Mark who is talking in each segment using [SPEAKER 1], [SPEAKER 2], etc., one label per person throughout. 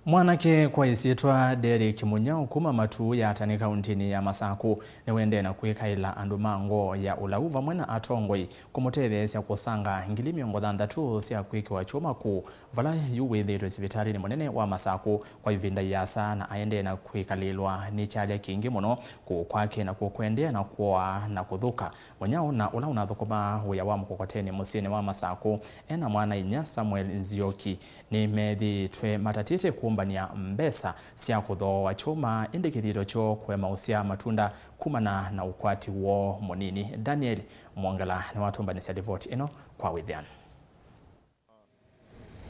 [SPEAKER 1] Mwanake kwa isyitwa Derrick Munyao kuma matuu yatta kauntini ya Masaku niwendee na kwikaila andu ngoo ya ulau vamwe na atongoi kumutetheesya kusanga Ngili 60 sya kwikiwa Kyuma ku vala withiitwe sivitalini munene wa Masaku kwa ivinda yasa na aendee na kwikalilwa ni chalya kingi muno ku Kwake na Kuendee na Kwoa na kuthuka. Munyao na ulau nathukuma wia wa mukokoteni musini wa Masaku ena mwana Samuel Nzioki ni methiitwe matatite kumban'ya mbesa sya kuthooa Kyuma indi kithito kyo kwemausya matunda kumana na ukwati wo munini. Daniel Mwongela ni watumbanisya ripoti ino kwa withiana.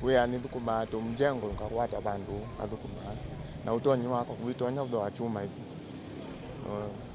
[SPEAKER 2] Wea ni thukuma mjengo nkakwata bandu athukuma na utonyi wako witonya uthoa Kyuma isi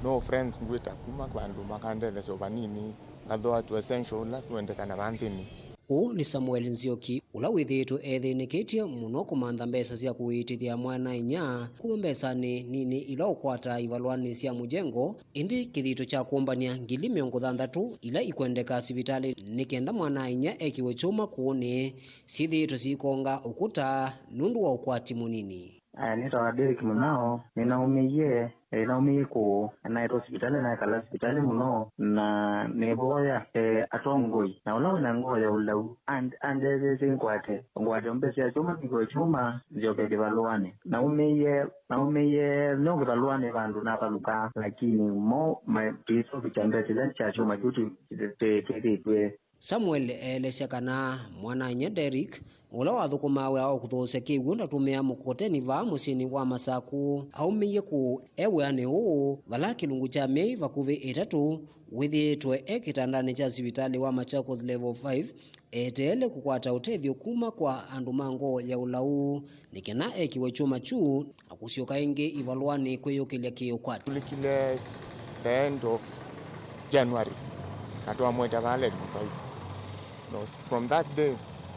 [SPEAKER 2] no friends ngwita kuma bandu makandelesya vanini ngathoa tu essential la tuendekana vanthini.
[SPEAKER 3] U ni Samuel Nzioki ula withiitwe ethinikitie muno kumantha mbesa sya kuitithia mwana kuma mbesa nini ila ukwata ivalwani sya mujengo indi kithito cha kumban'ya Ngili 60 ila ikwendeka sivitali nikenda mwana Ekiwe Kyuma Kuuni sithito sikonga ukuta nundu wa ukwati munini.
[SPEAKER 4] Nitawa Derrick Munyao ninaumiye ku naitwa hospitali na kala hospitali muno na neboya atongoi na ulau na ngoo ya ulau and kwate mbese ya Kyuma kwikiwa Kyuma nzioke kivaluane naumiye no kivaluane vandu na paluka lakini mo piso kichambete cha Kyuma kitu tetwe.
[SPEAKER 3] Samuel elesya kana mwana Derrick ula wathukuma wa kuthosya kiwu ndatumia mukokoteni va musini wa Masaku aumiye ku eweani uu vala kilungu cha mei vakuvi 3 withiitwe ekitandani cha sivitali wa Machakos level 5 eteele kukwata utethyo kuma kwa andu ngoo ya ulau nikena Ekiwe Kyuma chu akusyoka ingi ivalwani kwiyukilya kiukwati
[SPEAKER 2] tulikile the end of January natwa mweta vale 5. No, from that day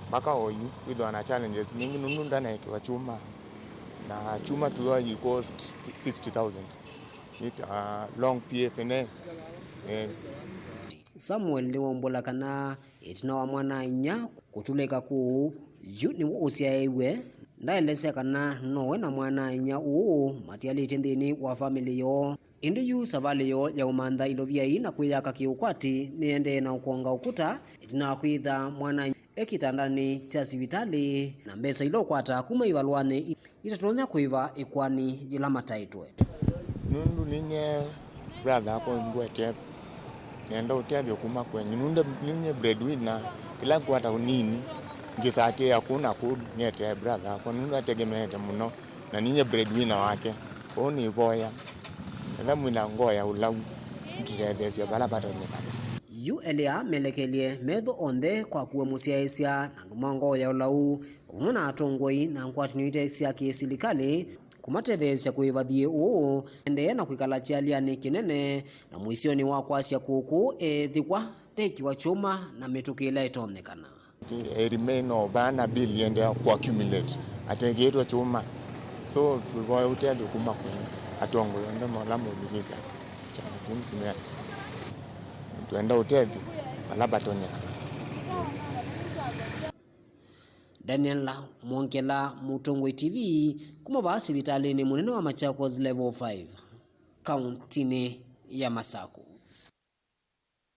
[SPEAKER 2] mpaka oyu withwana challenges nyingi nununda na Ekiwe Kyuma na Kyuma tuwa he cost 60,000 it long PFNA.
[SPEAKER 3] Samuel niwombola kana itina wa mwana kutuleka ku ni usyaiwe ndaelesya kana nowe na mwana uu matialite nthini wa family yo indi yu savali yo ya umantha ilovia na kwiyaka kiukwati niendee na ukonga ukuta itina wa kwitha mwana ekitandani cha sivitali na mbesa ilo kwata kuma ivalwani itatonya kuiva ikwani jila mataitwe
[SPEAKER 2] nundu ninye brother ako ngwete nenda utethyo kuma kwenye nundu ninye breadwinner kila kwata unini ngisate hakuna kudu nyete brother ako nundu ategemeete muno na ninye breadwinner wake oni boya na mwina ngoo ya ulau ntiretheesya vala patonyeka
[SPEAKER 3] yu elia melekelie metho onthe kwa kuwe musyaisya na ngoo ya ulau umwe na atongoi na nkwatini sya kisilikali kumatetheesya kuivathie uu endee na kwikala chaliani kinene na mwisioni wa kwasya kuku ethikwa Ekiwe Kyuma na mitukila itonyekana
[SPEAKER 2] remain over billion ndia kuaccumulate ategeetwa Kyuma so tuvoya utethyo kuma kwenye atongoi ndo mola muligiza chama kimya tuenda utethyo vala patonyeka.
[SPEAKER 3] Daniel Mwongela Atongoi TV kuma va sivitalini munene wa Machakos level 5 kauntini ya Masaku.